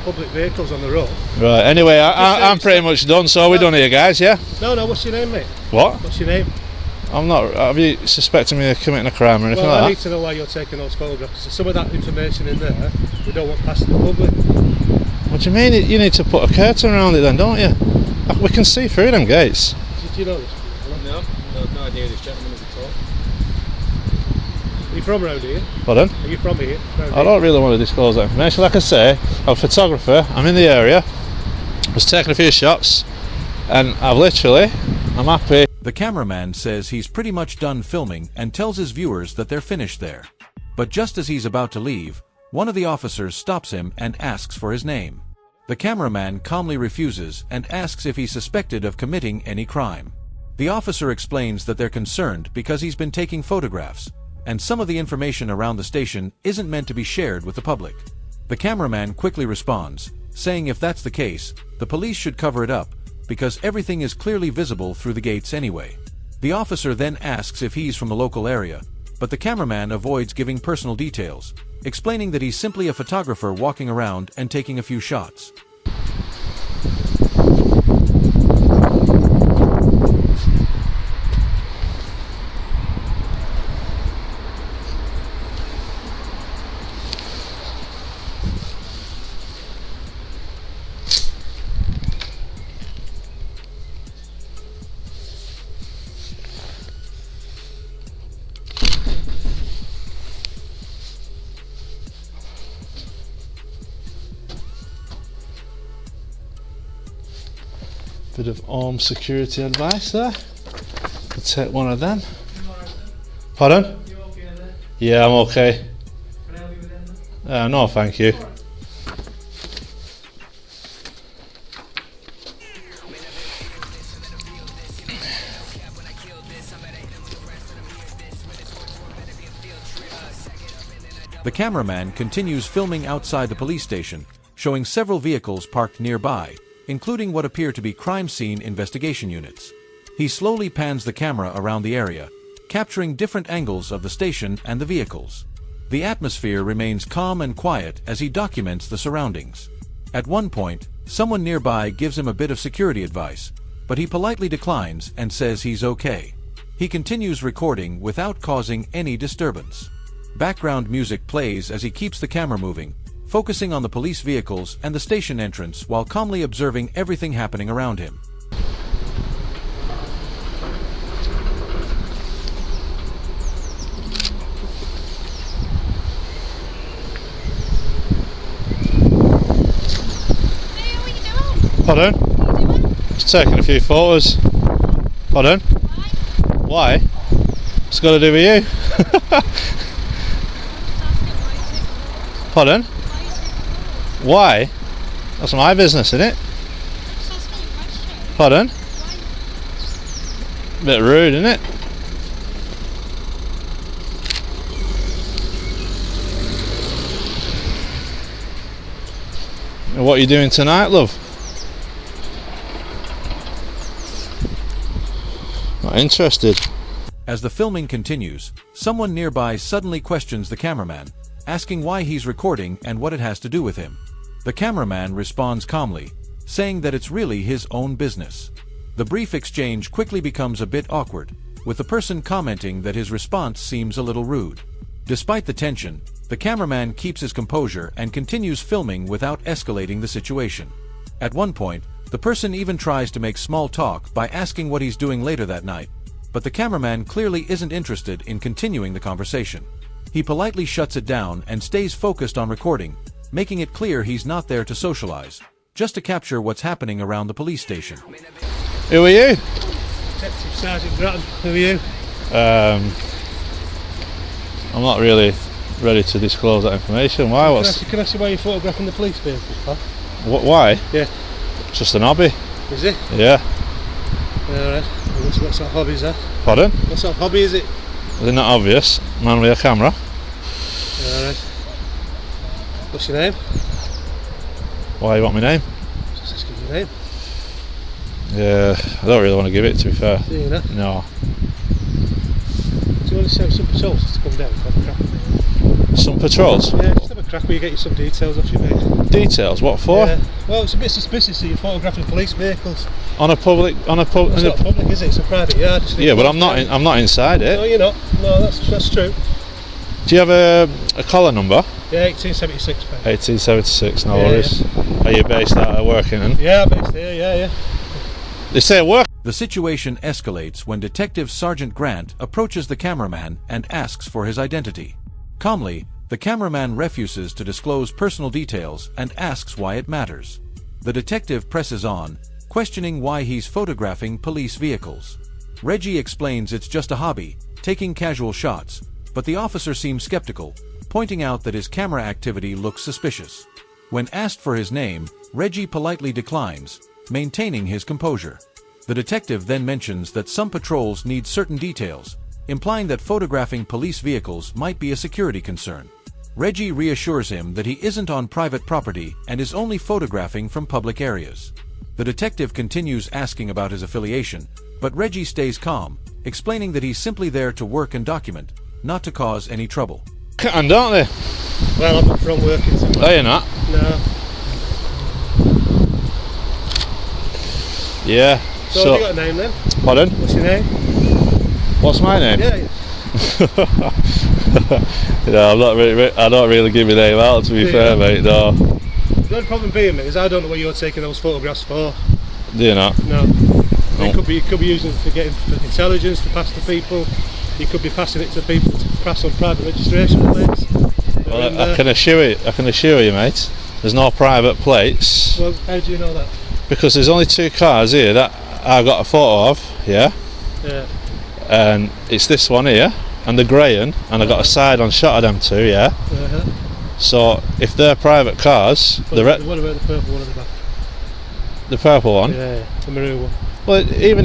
public vehicles on the road. Right, anyway, I'm pretty much done, so we're done here, guys, yeah? No, what's your name, mate? What? What's your name? I'm not. Are you suspecting me of committing a crime or anything Well, like that? I need to know why you're taking those photographs. So some of that information in there, we don't want past the public. What do you mean? You need to put a curtain around it then, don't you? We can see through them gates. Did you know this? No idea who this gentleman is at all. Are you from around here? Pardon? Are you from here? I don't really want to disclose that information. Like I say, I'm a photographer, I'm in the area, I was taking a few shots, and I'm happy. The cameraman says he's pretty much done filming and tells his viewers that they're finished there. But just as he's about to leave, one of the officers stops him and asks for his name. The cameraman calmly refuses and asks if he's suspected of committing any crime. The officer explains that they're concerned because he's been taking photographs, and some of the information around the station isn't meant to be shared with the public. The cameraman quickly responds, saying if that's the case, the police should cover it up, because everything is clearly visible through the gates anyway. The officer then asks if he's from the local area, but the cameraman avoids giving personal details, explaining that he's simply a photographer walking around and taking a few shots. Bit of armed security advice there. I'll take one of them. Pardon? You okay there? Yeah, I'm okay. Can I help you with them? No, thank you. The cameraman continues filming outside the police station, showing several vehicles parked nearby, including what appear to be crime scene investigation units. He slowly pans the camera around the area, capturing different angles of the station and the vehicles. The atmosphere remains calm and quiet as he documents the surroundings. At one point, someone nearby gives him a bit of security advice, but he politely declines and says he's okay. He continues recording without causing any disturbance. Background music plays as he keeps the camera moving, focusing on the police vehicles and the station entrance while calmly observing everything happening around him. Hey, what are you doing? Pardon? What are you doing? Just taking a few photos. Pardon? Why? Why? It's got to do with you. Pardon? Why? That's my business, isn't it? Just asking you a question. Pardon? Why? Bit rude, isn't it? And what are you doing tonight, love? Not interested. As the filming continues, someone nearby suddenly questions the cameraman, asking why he's recording and what it has to do with him. The cameraman responds calmly, saying that it's really his own business. The brief exchange quickly becomes a bit awkward, with the person commenting that his response seems a little rude. Despite the tension, the cameraman keeps his composure and continues filming without escalating the situation. At one point, the person even tries to make small talk by asking what he's doing later that night, but the cameraman clearly isn't interested in continuing the conversation. He politely shuts it down and stays focused on recording, making it clear he's not there to socialize, just to capture what's happening around the police station. Who are you? Detective Sergeant Grattan. Who are you? I'm not really ready to disclose that information. Why? Can I see why you're photographing the police vehicles, pal? Why? Yeah. Just an hobby. Is it? Yeah. Alright. What sort of hobby is that? Pardon? What sort of hobby is it? Is it not obvious? Man with a camera. Alright. What's your name? Why you want my name? Just asking your name. Yeah, I don't really want to give it, to be fair. Do you know? No. Do you want to send some patrols to come down? Have a crack? Some patrols. Yeah, just have a crack where you get you some details off your mate. Details. What for? Yeah. Well, it's a bit suspicious that you're photographing police vehicles. On a public. It's not public, is it? It's a private yard. Yeah, but I'm not inside No, it. you're not. No, that's true. Do you have a collar number? Yeah, 1876, mate. 1876. No Yeah, worries. Are you based out of Workington? Yeah, based here. Yeah. They say work. The situation escalates when Detective Sergeant Grant approaches the cameraman and asks for his identity. Calmly, the cameraman refuses to disclose personal details and asks why it matters. The detective presses on, questioning why he's photographing police vehicles. Reggie explains it's just a hobby, taking casual shots, but the officer seems skeptical, pointing out that his camera activity looks suspicious. When asked for his name, Reggie politely declines, maintaining his composure. The detective then mentions that some patrols need certain details, implying that photographing police vehicles might be a security concern. Reggie reassures him that he isn't on private property and is only photographing from public areas. The detective continues asking about his affiliation, but Reggie stays calm, explaining that he's simply there to work and document, not to cause any trouble. Can, don't they? Well, I'm not from Workington. Are you not? No. Yeah. So have you got a name then? Pardon? What's your name? What's my name? Yeah. No, I'm not really. I don't really give my name out, to be fair, mate. No. The only problem being, mate, is I don't know what you're taking those photographs for. Do you not? No. No. It could be using for getting intelligence to pass to people. You could be passing it to people to pass on private registration plates. Well, I can assure you, mate. There's no private plates. Well, how do you know that? Because there's only two cars here that I got a photo of. Yeah. Yeah. And it's this one here and the greying, and I got a side on shot of them two. Yeah. So if they're private cars, What about the purple one at the back? the purple one. Yeah, the maroon one. Well, even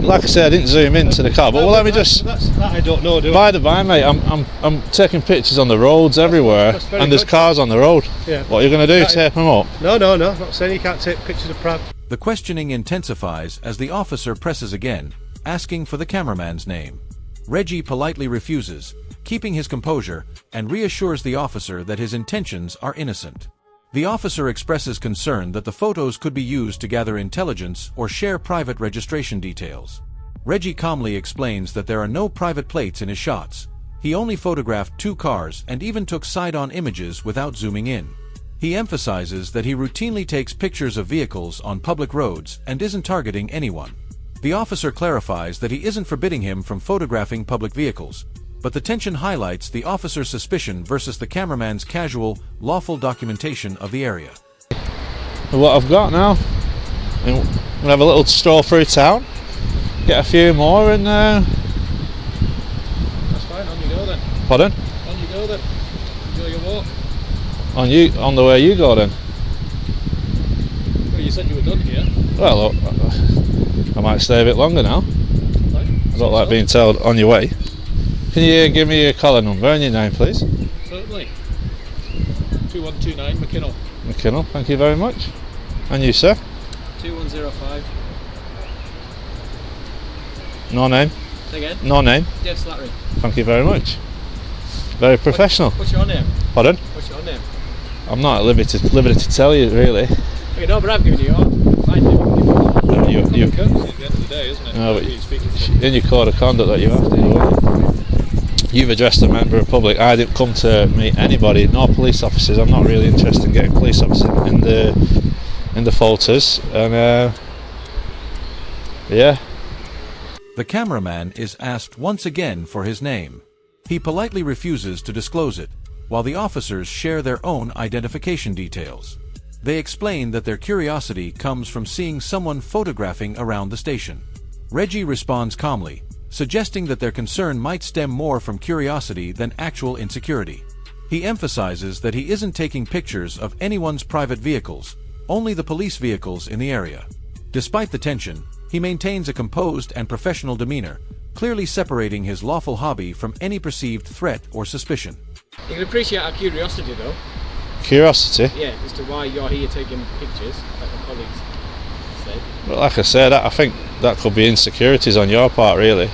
like I said, I didn't zoom into the car. But well, let me just. That I don't know, do I? By the by, mate, I'm taking pictures on the roads everywhere, that's very and there's good. cars on the road. Yeah. What are you going to do? Tape them up? No. I'm not saying you can't take pictures of private. The questioning intensifies as the officer presses again, asking for the cameraman's name. Reggie politely refuses, keeping his composure, and reassures the officer that his intentions are innocent. The officer expresses concern that the photos could be used to gather intelligence or share private registration details. Reggie calmly explains that there are no private plates in his shots. He only photographed 2 cars and even took side-on images without zooming in. He emphasizes that he routinely takes pictures of vehicles on public roads and isn't targeting anyone. The officer clarifies that he isn't forbidding him from photographing public vehicles, but the tension highlights the officer's suspicion versus the cameraman's casual, lawful documentation of the area. What I've got now, I'm going to have a little stroll through town, get a few more, and That's fine, on you go then. pardon? On you go then. Enjoy your walk. On the way you go then. Well, you said you were done here. Well, I might stay a bit longer now. Right. I don't like being told on your way. Can you give me your collar number and your name, please? Certainly. 2129 McKinnell. McKinnell, thank you very much. And you, sir? 2105. No name? Say again? No name. Dave Slattery. Thank you very much. Very professional. What's your name? Pardon? What's your name? I'm not at liberty to tell you, really. Okay, no, but I've given you yours. Fine, You, courtesy at the end of the day, isn't it? No, but Who you're speaking to. in your code of conduct that you have to. You've addressed a member of public. I didn't come to meet anybody, no police officers. I'm not really interested in getting police officers in the photos. And yeah. The cameraman is asked once again for his name. He politely refuses to disclose it, while the officers share their own identification details. They explain that their curiosity comes from seeing someone photographing around the station. Reggie responds calmly, suggesting that their concern might stem more from curiosity than actual insecurity. He emphasizes that he isn't taking pictures of anyone's private vehicles, only the police vehicles in the area. Despite the tension, he maintains a composed and professional demeanor, clearly separating his lawful hobby from any perceived threat or suspicion. You can appreciate our curiosity though. Curiosity? Yeah, as to why you're here taking pictures, like the colleagues said. Well, like I said, I think that could be insecurities on your part, really.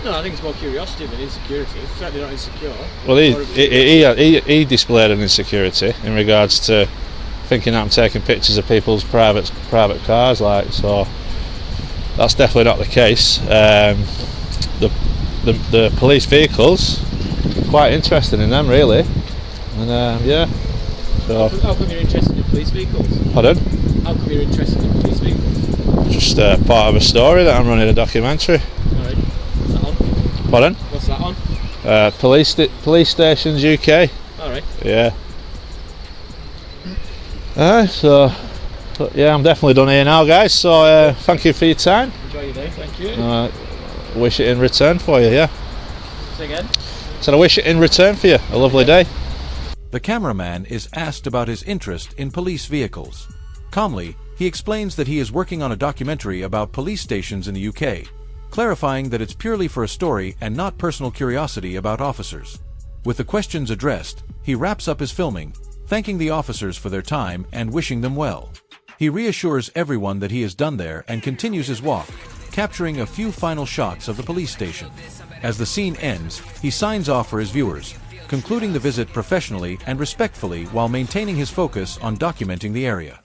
No, I think it's more curiosity than insecurity. It's certainly not insecure. Well, he displayed an insecurity in regards to thinking that I'm taking pictures of people's private cars, like, so that's definitely not the case. The police vehicles, quite interested in them, really, and yeah. So How come you're interested in police vehicles? pardon? How come you're interested in police vehicles? Just part of a story that I'm running, a documentary. Alright. What's that on? Pardon? What's that on? Police stations UK. Alright. Yeah. So yeah, I'm definitely done here now, guys. So thank you for your time. Enjoy your day, thank you. Wish it in return for you. Yeah. Say again? So I wish it in return for you. A lovely day. The cameraman is asked about his interest in police vehicles. Calmly, he explains that he is working on a documentary about police stations in the UK, clarifying that it's purely for a story and not personal curiosity about officers. With the questions addressed, he wraps up his filming, thanking the officers for their time and wishing them well. He reassures everyone that he is done there and continues his walk, capturing a few final shots of the police station. As the scene ends, he signs off for his viewers, concluding the visit professionally and respectfully while maintaining his focus on documenting the area.